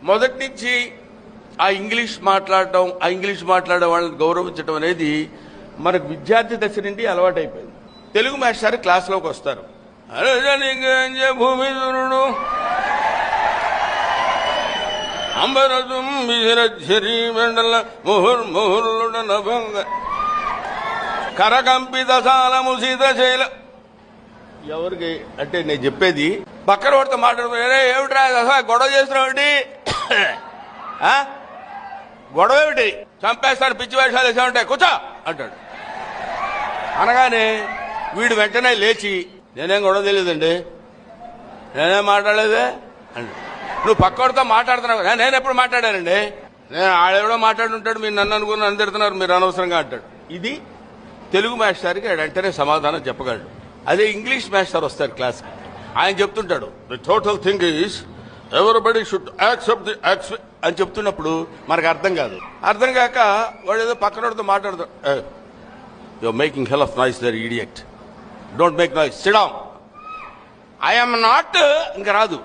మొదటి నుంచి ఆ ఇంగ్లీష్ మాట్లాడే వాళ్ళని గౌరవించడం అనేది మనకు విద్యార్థి దశ నుండి అలవాటైపోయింది. తెలుగు మాస్టర్ క్లాస్లోకి వస్తారు, భూమి దురుడు అంబరజం విరఝరి వెండల ముహుర్ముహుర్లుడ నభంగ కరకంపిత సాలము సీత శైల. ఎవరికి అంటే నేను చెప్పేది పక్కన వాడితో మాట్లాడుతున్నా, ఏమిట్రా అసలు గొడవ చేస్తున్నావు, గొడవ ఏమిటి, చంపేస్తాడు, పిచ్చి వేషాలు వేసామంటే కూర్చో అంటాడు. అనగానే వీడు వెంటనే లేచి నేనేం గొడవ తెలియదండి, నేనేం మాట్లాడలేదే అంటాడు. నువ్వు పక్కడితో మాట్లాడుతున్నావు, నేను ఎప్పుడు మాట్లాడానండి, నేను ఆడెవడో మాట్లాడుంటాడు, మీరు నన్ను అనుకుని నన్ను తిడుతున్నారు, మీరు అనవసరంగా అంటాడు. ఇది తెలుగు మాస్టర్కి వెంటనే సమాధానం చెప్పగలడు. అదే ఇంగ్లీష్ మాస్టర్ వస్తారు క్లాస్, ఆయన చెప్తుంటాడు the total thing is everybody should accept the అని చెప్తున్నప్పుడు మనకు అర్థం కాదు. అర్థం కాక వాడు ఏదో పక్కనోడితో మాట్లాడుతాడు, your making hell of noise there idiot, don't make noise, sit down, I'm not, ఇంకా రాదు.